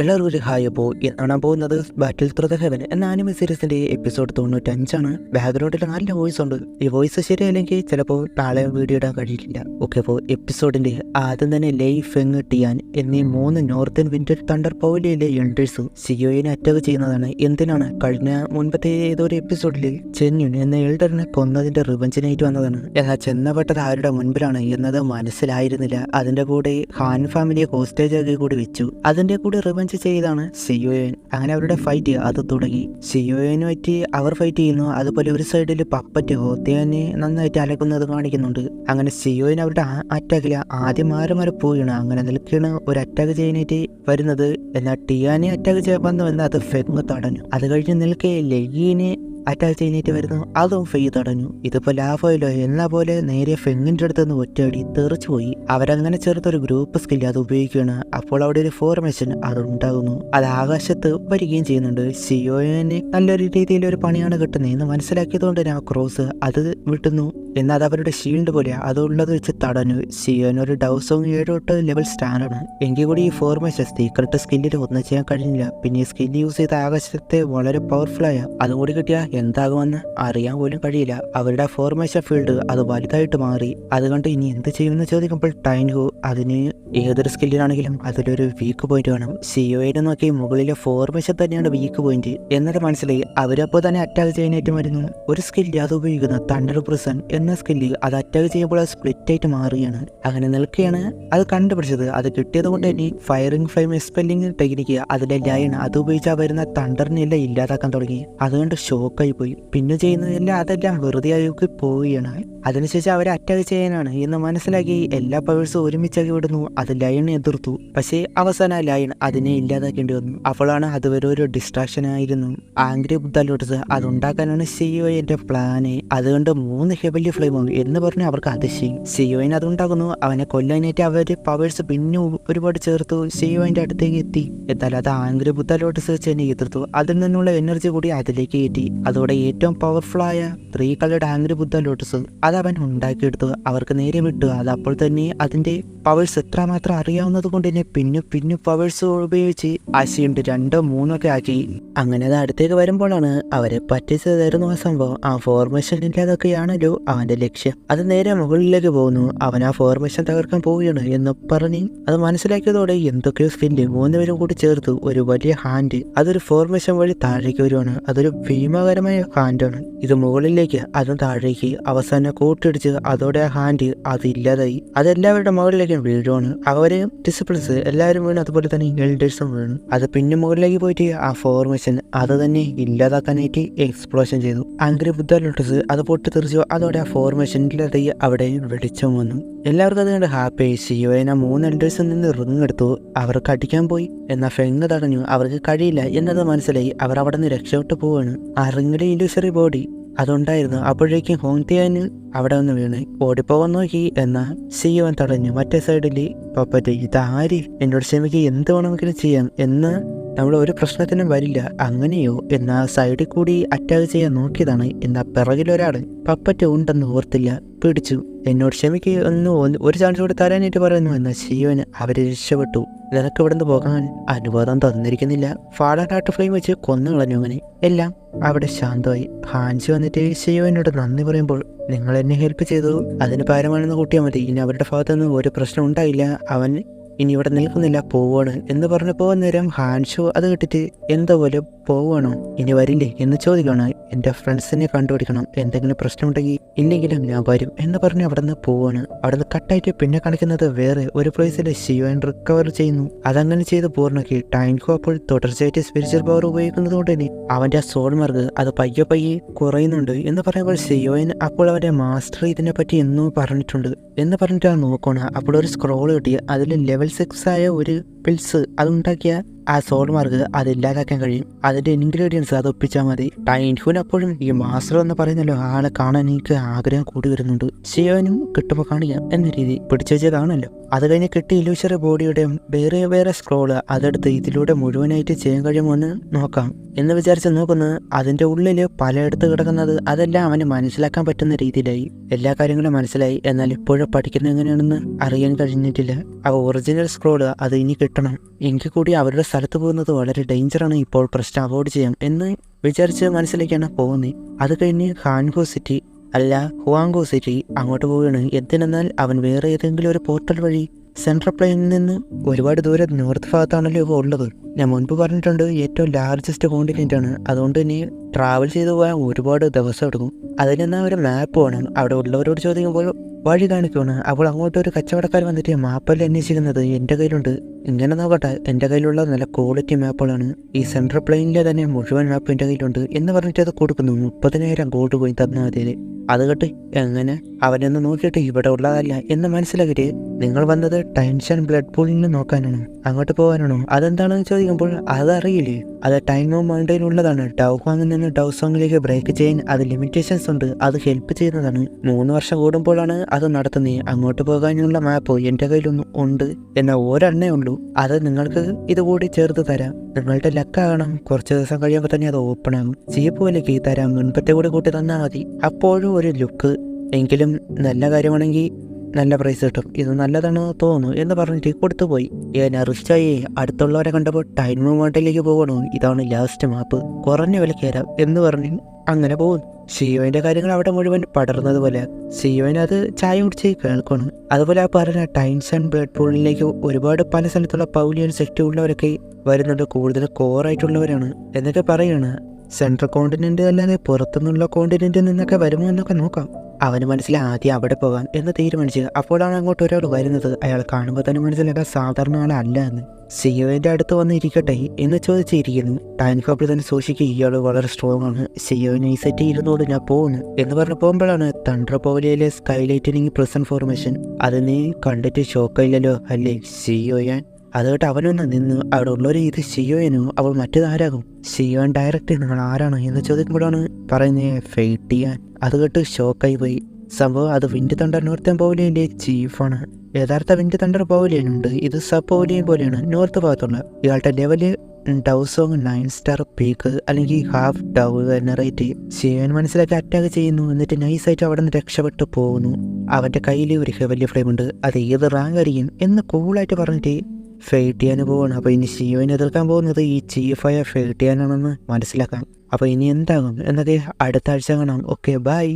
എല്ലാവർക്കും ഒരു ഹായ്. അപ്പോൾ കാണാൻ പോകുന്നത് ബാറ്റിൽ ത്രൂ ദ ഹെവൻ എന്ന ആനിമെ സീരീസിന്റെ എപ്പിസോഡ് 95 ബാക്ക്ഗ്രൗണ്ടിൽ നല്ല വോയിസ് ഉണ്ട്. ഈ വോയിസ് ശരിയല്ലെങ്കിൽ ചിലപ്പോൾ നാളെ വീഡിയോ ഇടാൻ കഴിയില്ല. ഓക്കെ, അപ്പോൾ എപ്പിസോഡിന്റെ ആദ്യം തന്നെ ലെയ്, ഫെങ്, ടിയാൻ എന്നീ 3 നോർത്തേൺ വിൻഡർ തണ്ടർ പൗലിയിലെ എൽഡേഴ്സ് സിയോയിനെ അറ്റാക്ക് ചെയ്യുന്നതാണ്. എന്തിനാണ്? കഴിഞ്ഞ മുൻപത്തെ ഏതൊരു എപ്പിസോഡിൽ ചെന്യുൻ എന്ന എൽഡറിനെ കൊന്നതിന്റെ റിവഞ്ചിനായിട്ട് വന്നതാണ്. എന്നാൽ ചെന്നപ്പെട്ടത് ആരുടെ മുൻപിലാണ് എന്നത് മനസ്സിലായിരുന്നില്ല. അതിന്റെ കൂടെ ഹാൻ ഫാമിലിയെ ഹോസ്റ്റേജ് ആക്കി കൂടി വെച്ചു. അതിന്റെ കൂടെ റിവഞ്ച് ചെയ്താണ് സിയോയൻ. അങ്ങനെ അവരുടെ ഫൈറ്റ് അത് തുടങ്ങി. സിയോയനുമായിട്ട് അവർ ഫൈറ്റ് ചെയ്യുന്നു. അതുപോലെ ഒരു സൈഡിൽ പപ്പറ്റ് ഹോത്തേനെ നന്നായിട്ട് അലക്കുന്നത് കാണിക്കുന്നുണ്ട്. അങ്ങനെ സിയോയൻ അവരുടെ അറ്റാക്കില് ആദ്യം മാറി പോവുകയാണ്. അങ്ങനെ നിൽക്കുകയാണ് ഒരു അറ്റാക്ക് ചെയ്യാനായിട്ട് വരുന്നത്. എന്നാൽ ടിയാനെ അറ്റാക്ക് ചെയ്യാൻ വന്നു അത് ഫെങ് തടഞ്ഞു. അത് കഴിഞ്ഞ് നിൽക്കെ ലെയ്യിനെ അറ്റാക്ക് ചെയ്യാനായിട്ട് വരുന്നു. അതും ഫെയ് തടഞ്ഞു. ഇതിപ്പോ ലാഭമല്ലോ എന്ന പോലെ നേരെ ഫെങ്ങിന്റെ അടുത്ത് നിന്ന് ഒറ്റയടി തെറിച്ചു പോയി. അവരങ്ങനെ ചേർത്തൊരു ഗ്രൂപ്പ് സ്കില്ല് അത് ഉപയോഗിക്കുകയാണ്. അപ്പോൾ അവിടെ ഒരു ഫോർമേഷൻ അത് ഉണ്ടാകുന്നു. അത് ആകാശത്ത് വരികയും ചെയ്യുന്നുണ്ട്. സിയോനെ നല്ലൊരു രീതിയിൽ ഒരു പണിയാണ് കിട്ടുന്നത് എന്ന് മനസ്സിലാക്കിയതുകൊണ്ട് തന്നെ ആ ക്രോസ് അത് വിട്ടുന്നു. എന്നാൽ അത് അവരുടെ ഷീൽഡ് പോലെ അതുള്ളത് വെച്ച് തടഞ്ഞു. സിയോൻ ഒരു ഡൗസോങ് 7 ലെവൽ സ്റ്റാൻഡാണ്. എങ്കിൽ കൂടി ഈ ഫോർമേഷൻ സീക്രട്ട് സ്കില്ലിൽ ഒന്നും ചെയ്യാൻ കഴിഞ്ഞില്ല. പിന്നെ ഈ സ്കില്ല് യൂസ് ചെയ്ത ആകാശത്തെ വളരെ പവർഫുൾ ആയ അതും കൂടി കിട്ടിയ എന്താകുമെന്ന് അറിയാൻ പോലും കഴിയില്ല. അവരുടെ ഫോർമേഷൻ ഫീൽഡ് അത് വലുതായിട്ട് മാറി. അതുകൊണ്ട് ഇനി എന്ത് ചെയ്യുമെന്ന് ചോദിക്കുമ്പോൾ ടൈൻഹു അതിന് ഏതൊരു സ്കില്ലിനാണെങ്കിലും അതിലൊരു വീക്ക് പോയിന്റ് വേണം. സിയോയെ നോക്കി മുകളിലെ ഫോർമേഷൻ തന്നെയാണ് വീക്ക് പോയിന്റ് എന്നിട്ട് മനസ്സിലായി. അവരപ്പോൾ തന്നെ അറ്റാക്ക് ചെയ്യാനായിട്ട് വരുന്നു. ഒരു സ്കില്ല് അത് ഉപയോഗിക്കുന്ന തണ്ടർ പ്രിസൺ എന്ന സ്കില്ല് അത് അറ്റാക്ക് ചെയ്യുമ്പോൾ അത് സ്പ്ലിറ്റ് ആയിട്ട് മാറുകയാണ്. അങ്ങനെ നിൽക്കുകയാണ് അത് കണ്ടുപിടിച്ചത്. അത് കിട്ടിയത് കൊണ്ട് തന്നെ ഫയറിംഗ് ഫ്ലെയിം എക്സ്പെല്ലിംഗ് ടെക്നിക്ക് അതിലെ ലൈൻ അത് ഉപയോഗിച്ചാൽ വരുന്ന തണ്ടറിനെല്ലാം ഇല്ലാതാക്കാൻ തുടങ്ങി. അതുകൊണ്ട് ഷോക്കായി പോയി. പിന്നെ ചെയ്യുന്നതെല്ലാം അതെല്ലാം വെറുതെ ആയി പോവുകയാണ്. അതിനുശേഷം അവരെ അറ്റാക്ക് ചെയ്യാനാണ് എന്ന് മനസ്സിലാക്കി എല്ലാ പവേഴ്സും ഒരുമിച്ചാക്കി വിടുന്നു. അത് ലയൺ എതിർത്തു. പക്ഷേ അവസാന ലയൺ അതിനെ ഇല്ലാതാക്കേണ്ടി വന്നു. അപ്പോഴാണ് അതുവരെ ഒരു ഡിസ്ട്രാക്ഷൻ ആയിരുന്നു. ആംഗ്രി ബുദ്ധലോട്ടസ് അതുണ്ടാക്കാനാണ് സിയോയുടെ പ്ലാന്. അതുകൊണ്ട് 3 ഹെവൻലി ഫ്ലെയിമും എന്ന് പറഞ്ഞ് അവർക്ക് അതിശയം. സിയോയിന് അതുണ്ടാകുന്നു. അവനെ കൊല്ലാനായിട്ട് അവര് പവേഴ്സ് പിന്നെ ഒരുപാട് ചേർത്തു. സിയോയിന്റെ അടുത്തേക്ക് എത്തി. എന്നാൽ അത് ആംഗ്രി ബുദ്ധലോട്ടസ് വെച്ച് തന്നെ എതിർത്തു. അതിൽ നിന്നുള്ള എനർജി കൂടി അതിലേക്ക് കയറ്റി. അതോടെ ഏറ്റവും പവർഫുൾ ആയ 3 കളേർഡ് ആംഗ്രി ബുദ്ധ ലോട്ടസ് അത് അവൻ ഉണ്ടാക്കിയെടുത്തു. അവർക്ക് നേരെ വിട്ടു. അത് അപ്പോൾ തന്നെ അതിന്റെ പവേഴ്സ് എത്രമാത്രം അറിയാവുന്നത് കൊണ്ട് തന്നെ പിന്നെ പവേഴ്സ് ഉപയോഗിച്ച് ആശയുണ്ട് 2, 3 ഒക്കെ ആക്കി. അങ്ങനെ അത് അടുത്തേക്ക് വരുമ്പോഴാണ് അവരെ പറ്റിച്ചതായിരുന്നു ആ സംഭവം. ആ ഫോർമേഷൻ ഇല്ലാതൊക്കെയാണല്ലോ അവന്റെ ലക്ഷ്യം. അത് നേരെ മുകളിലേക്ക് പോകുന്നു. അവൻ ആ ഫോർമേഷൻ തകർക്കാൻ പോവുകയാണ് എന്ന് പറഞ്ഞ് അത് മനസ്സിലാക്കിയതോടെ എന്തൊക്കെയോ സ്കില്ല് 3 പേരും കൂടി ചേർത്തു ഒരു വലിയ ഹാൻഡ് അതൊരു ഫോർമേഷൻ വഴി താഴേക്ക് വരുവാണ്. അതൊരു ഭീമാകരമായ ഹാൻഡാണ്. ഇത് മുകളിലേക്ക് അതും താഴേക്ക് അവസാനം കൂട്ടിടിച്ച് അതോടെ ആ ഹാൻഡ് അതില്ലാതായി. അതെല്ലാവരുടെ മുകളിലേക്ക് വീഴുവാണ്. അവര് ഡിസിപ്ലിൻസ് എല്ലാവരും വീണു. അതുപോലെ തന്നെ എൽഡേഴ്സും വീണു. അത് പിന്നെ മുകളിലേക്ക് പോയിട്ട് ആ ഫോർമേഷൻ അത് തന്നെ ഇല്ലാതാക്കാനായിട്ട് എക്സ്പ്ലോഷൻ ചെയ്തു. ആംഗ്രി ബുദ്ധ ലോട്ടസ് അത് പൊട്ടിത്തെറിച്ചു. അതോടെ ആ ഫോർമേഷൻ ഇല്ലാതായി അവിടെ വെളിച്ചം വന്നു. എല്ലാവർക്കും അതുകൊണ്ട് ഹാപ്പി. സിയോന 3 എൽഡേഴ്സിൽ നിന്ന് റിങ് എടുത്തു. അവർക്ക് അടിക്കാൻ പോയി. എന്നാൽ ഫെങ് തടഞ്ഞു. അവർക്ക് കഴിയില്ല എന്നത് മനസ്സിലായി. അവർ അവിടെ നിന്ന് രക്ഷപ്പെട്ടു പോവാണ്. ആ റിങ്ങിന്റെ ഇല്യൂസറി ബോഡി അതുണ്ടായിരുന്നു. അപ്പോഴേക്കും ഹോങ്തിയാന് അവിടെ ഒന്ന് വീണ് ഓടിപ്പോകാൻ നോക്കി. എന്നാൽ സിയോൻ തടഞ്ഞു. മറ്റേ സൈഡിൽ പപ്പറ്റ് ഇതാര് എന്നോട് ക്ഷമിക്കുക, എന്ത് വേണമെങ്കിലും ചെയ്യാം എന്ന് നമ്മൾ ഒരു പ്രശ്നത്തിനും വരില്ല. അങ്ങനെയോ എന്നാ സൈഡിൽ കൂടി അറ്റാക്ക് ചെയ്യാൻ നോക്കിയതാണ്. എന്നാൽ പിറകിലൊരാള് പപ്പറ്റ് ഉണ്ടെന്ന് ഓർത്തില്ല. പിടിച്ചു. എന്നോട് ക്ഷമിക്കുക ഒരു ചാൻസ് കൂടി തരാനായിട്ട് പറയുന്നു. എന്നാൽ സിയോന് അവരെ രക്ഷപ്പെട്ടു. നിനക്ക് ഇവിടുന്ന് പോകാൻ അനുവാദം തന്നിരിക്കുന്നില്ല. ഫാഡാട്ട് ഫ്ലെയിം വെച്ച് കൊന്നു കളഞ്ഞു. അങ്ങനെ എല്ലാം അവിടെ ശാന്തമായി. ഹാൻസി വന്നിട്ട് സിയോനോട് നന്ദി പറയുമ്പോൾ നിങ്ങൾ എന്നെ ഹെൽപ്പ് ചെയ്തു, അതിന് പകരമാണെന്ന് കൂട്ടിയാൽ മതി. ഇനി അവരുടെ ഭാഗത്തുനിന്ന് ഒരു പ്രശ്നം ഉണ്ടായില്ല. അവൻ ഇനി ഇവിടെ നിൽക്കുന്നില്ല, പോവാണ് എന്ന് പറഞ്ഞപ്പോൾ നേരം ഹാൻഷോ അത് കിട്ടിട്ട് എന്താ പോലെ പോവാണോ, ഇനി വരില്ലേ എന്ന് ചോദിക്കണം. എൻ്റെ ഫ്രണ്ട്സിനെ കണ്ടുപിടിക്കണം, എന്തെങ്കിലും പ്രശ്നമുണ്ടെങ്കിൽ ഇല്ലെങ്കിലും ഞാൻ വരും എന്ന് പറഞ്ഞ് അവിടെ നിന്ന് പോവാണ്. അവിടെ നിന്ന് കട്ടായിട്ട് പിന്നെ കാണിക്കുന്നത് വേറെ ഒരു പ്ലേസിൽ സിയോൻ റിക്കവർ ചെയ്യുന്നു. അതങ്ങനെ ചെയ്ത് പൂർണ്ണക്കി. ടൈൻകോ അപ്പോൾ തുടർച്ചയായിട്ട് സ്പിരിച്വൽ പവർ ഉപയോഗിക്കുന്നത് കൊണ്ട് തന്നെ അവൻ്റെ ആ സോൾ മാർക്ക് അത് പയ്യെ കുറയുന്നുണ്ട് എന്ന് പറയുമ്പോൾ സിയോൻ അപ്പോൾ അവൻ്റെ മാസ്റ്റർ ഇതിനെ പറ്റി എന്നോ പറഞ്ഞിട്ടുണ്ട് എന്ന് പറഞ്ഞിട്ട് ആ നോക്കണം. അപ്പോൾ ഒരു സ്ക്രോൾ കിട്ടി. അതിൽ ലെവൽ 6 ആയ ഒരു പിൽസ് അതുണ്ടാക്കിയ ആ സോൾ മാർക്ക് അതില്ലാതാക്കാൻ കഴിയും. അതിന്റെ ഇൻഗ്രീഡിയൻസ് അത് ഒപ്പിച്ചാൽ മതി. ടൈൻഹുൻ അപ്പോഴും ഈ മാസ്റ്റർ എന്ന് പറയുന്നല്ലോ ആളെ കാണാൻ എനിക്ക് ആഗ്രഹം കൂടി വരുന്നുണ്ട്. സിയോനും കിട്ടുമ്പോൾ കാണിക്കാം എന്ന രീതി പിടിച്ചു വെച്ചതാണല്ലോ. അത് കഴിഞ്ഞ് കിട്ടിയ ഇലൂഷറി ബോഡിയുടെ വേറെ സ്ക്രോള് അതെടുത്ത് ഇതിലൂടെ മുഴുവനായിട്ട് ചെയ്യാൻ കഴിയുമെന്ന് നോക്കാം എന്ന് വിചാരിച്ച് നോക്കുന്നത്. അതിന്റെ ഉള്ളിൽ പലയിടത്ത് കിടക്കുന്നത് അതെല്ലാം അവന് മനസ്സിലാക്കാൻ പറ്റുന്ന രീതിയിലായി. എല്ലാ കാര്യങ്ങളും മനസ്സിലായി. എന്നാൽ ഇപ്പോഴും പഠിക്കുന്നത് എങ്ങനെയാണെന്ന് അറിയാൻ കഴിഞ്ഞിട്ടില്ല. ആ ഒറിജിനൽ സ്ക്രോള് അത് ഇനി കിട്ടും കിട്ടണം. എങ്കിൽ കൂടി അവരുടെ സ്ഥലത്ത് പോകുന്നത് വളരെ ഡേഞ്ചറാണ്. ഇപ്പോൾ പ്രശ്നം അവോയ്ഡ് ചെയ്യാം എന്ന് വിചാരിച്ച് മനസ്സിലേക്കാണ് പോകുന്നത്. അത് കഴിഞ്ഞ് ഹാൻഗോ സിറ്റി അല്ല ഹുവാങ്കോ സിറ്റി അങ്ങോട്ട് പോവുകയാണ്. എന്തിനെന്നാൽ അവൻ വേറെ ഏതെങ്കിലും ഒരു പോർട്ടൽ വഴി സെൻട്രൽ പ്ലെയിനിൽ നിന്ന് ഒരുപാട് ദൂരം നോർത്ത് ഭാഗത്താണല്ലോ ഇപ്പോൾ ഉള്ളത്. ഞാൻ മുൻപ് പറഞ്ഞിട്ടുണ്ട്, ഏറ്റവും ലാർജസ്റ്റ് കോണ്ടിനെൻ്റ് ആണ്. അതുകൊണ്ട് തന്നെ ട്രാവൽ ചെയ്തു പോകാൻ ഒരുപാട് ദിവസം എടുക്കും. അതിനെന്നാൽ ഒരു മാപ്പ് വേണം. അവിടെ ഉള്ളവരോട് ചോദിക്കുമ്പോൾ വഴി കാണിക്കുവാണ്. അപ്പോൾ അങ്ങോട്ട് ഒരു കച്ചവടക്കാർ വന്നിട്ട് മാപ്പല്ല അന്വേഷിക്കുന്നത് എൻ്റെ കയ്യിലുണ്ട്, ഇങ്ങനെ നോക്കട്ടെ, എൻ്റെ കയ്യിലുള്ള നല്ല ക്വാളിറ്റി മാപ്പുകളാണ്, ഈ സെൻട്രൽ പ്ലെയിനിലെ തന്നെ മുഴുവൻ മാപ്പ് എൻ്റെ കയ്യിലുണ്ട് എന്ന് പറഞ്ഞിട്ട് അത് കൊടുക്കുന്നു. 30,000 ഗോൾഡ് പോയി തന്നാൽ മതി. അത് കേട്ട് എങ്ങനെ അവനൊന്ന് നോക്കിയിട്ട് ഇവിടെ ഉള്ളതല്ല എന്ന് മനസ്സിലാക്കിയിട്ട് നിങ്ങൾ വന്നത് ടെൻഷൻ ബ്ലഡ് പൂളിന് നോക്കാനാണ്, അങ്ങോട്ട് പോകാനാണോ, അതെന്താണെന്ന് ചോദിക്കുമ്പോൾ അതറിയില്ലേ, അത് ടൈം ഓഫ് മൗണ്ടൈനുള്ളതാണ്. ഡൗഹാങ്ങിൽ നിന്ന് ഡൗസോങ്ങിലേക്ക് ബ്രേക്ക് ചെയ്യാൻ അത് ലിമിറ്റേഷൻസ് ഉണ്ട്, അത് ഹെൽപ്പ് ചെയ്യുന്നതാണ്. 3 വർഷം കൂടുമ്പോഴാണ് അത് നടത്തുന്നത്. അങ്ങോട്ട് പോകാനുള്ള മാപ്പ് എൻ്റെ കയ്യിലൊന്നും ഉണ്ട്, എന്നാൽ ഒരെണ്ണേ ഉള്ളൂ. അത് നിങ്ങൾക്ക് ഇതുകൂടി ചേർത്ത് തരാം. നിങ്ങളുടെ ലക്കാകണം, കുറച്ച് ദിവസം കഴിയുമ്പോൾ തന്നെ അത് ഓപ്പൺ ആകും. ചീപ്പുവിലേക്ക് തരാം, മുൻപത്തെ കൂടി കൂട്ടി തന്നാൽ മതി. അപ്പോഴും ഒരു ലുക്ക്, എങ്കിലും നല്ല കാര്യമാണെങ്കിൽ നല്ല പ്രൈസ് കിട്ടും, ഇത് നല്ലതാണെന്ന് തോന്നുന്നു എന്ന് പറഞ്ഞിട്ട് കൊടുത്തുപോയി. റിച്ചായി അടുത്തുള്ളവരെ കണ്ടപ്പോൾ ടൈം മൗണ്ടനിലേക്ക് പോകണോ, ഇതാണ് ലാസ്റ്റ് മാപ്പ്, കുറഞ്ഞ വിലക്ക് തരാം എന്ന് പറഞ്ഞ് അങ്ങനെ പോകും. ഷിയോന്റെ കാര്യങ്ങൾ അവിടെ മുഴുവൻ പടർന്നതുപോലെ ഷിയോന് അത് ചായ കുടിച്ച് കേൾക്കണം. അതുപോലെ ആ പറഞ്ഞ ടൈംസ് ആൻഡ് ബ്ലഡ് പൂളിലേക്ക് ഒരുപാട് പല സ്ഥലത്തുള്ള പൗലിയൻ സെക്റ്റ് ഉള്ളവരൊക്കെ വരുന്നുണ്ട്, കൂടുതൽ കോറായിട്ടുള്ളവരാണ് എന്നൊക്കെ പറയാണ്. സെൻട്രൽ കോണ്ടിനെന്റ് അല്ലാതെ പുറത്തുനിന്നുള്ള കോണ്ടിനെന്റിൽ നിന്നൊക്കെ വരുമോ എന്നൊക്കെ നോക്കാം. അവന് മനസ്സിലായി ആദ്യം അവിടെ പോകാൻ എന്ന് തീരുമാനിച്ചു. അപ്പോഴാണ് അങ്ങോട്ട് ഒരാൾ വരുന്നത്. അയാൾ കാണുമ്പോൾ തന്നെ മനസ്സിലാക്കാൻ സാധാരണ ആളല്ല എന്ന്. സിയോന്റെ അടുത്ത് വന്ന് ഇരിക്കട്ടെ എന്ന് ചോദിച്ചിരിക്കുന്നു. ടൈം കോപ്പിൽ തന്നെ സൂക്ഷിക്കുക, ഇയാൾ വളരെ സ്ട്രോങ് ആണ്, സിയോനെ ഈ സെറ്റ് ഇരുന്നോട് ഞാൻ പോകുന്നു എന്ന് പറഞ്ഞ് പോകുമ്പോഴാണ് തണ്ട്രപോവലിയിലെ സ്കൈലൈറ്റനിങ് പ്രസന്റ് ഫോർമേഷൻ. അത് നീ കണ്ടിട്ട് ഷോക്കായില്ലല്ലോ അല്ലേ സിയോയാൻ? അത് കേട്ട് അവനൊന്ന് നിന്ന് അവിടെ ഉള്ളൊരു ഇത് ഷിയോയനോ അവൾ മറ്റേതാരാകും? ഷിയോൻ ഡയറക്റ്റ് നിങ്ങൾ ആരാണ് എന്ന് ചോദിക്കുമ്പോഴാണ് പറയുന്നത് ഫെയ്റ്റ് ചെയ്യാൻ. അത് കേട്ട് ഷോക്കായി പോയി. സംഭവം അത് വിൻഡ് തണ്ടർ നോർത്തേൺ പൗലിയൻ്റെ ചീഫാണ്. യഥാർത്ഥ വിൻഡ് തണ്ടർ പൗലിയനുണ്ട്, ഇത് സബ് പൗലിയൻ പോലെയാണ് നോർത്ത് ഭാഗത്തുള്ള. ഇയാളുടെ ലെവല് ഡൗസോങ് 9 സ്റ്റാർ പീക്ക് അല്ലെങ്കിൽ ഹാഫ് ഡൗ വെനറേറ്റ്. ഷിയോൻ മനസ്സിലാക്കി അറ്റാക്ക് ചെയ്യുന്നു, എന്നിട്ട് നൈസായിട്ട് അവിടെ നിന്ന് രക്ഷപ്പെട്ടു പോകുന്നു. അവൻ്റെ കയ്യിൽ ഒരു ഹെവലി ഫ്ലെയിം ഉണ്ട്, അത് ഏത് റാങ്ക് ആയിരിക്കും എന്ന് കൂളായിട്ട് പറഞ്ഞിട്ട് ഫെയ്റ്റ് ചെയ്യാൻ പോവാണ്. അപ്പോൾ ഇനി ഷിയോനെ എതിർക്കാൻ പോകുന്നത് ഈ ചീഫായ ഫെയ്റ്റ് ചെയ്യാനാണെന്ന് മനസ്സിലാക്കാം. അപ്പോൾ ഇനി എന്താകും എന്നൊക്കെ അടുത്ത ആഴ്ച കാണാം. Okay, by.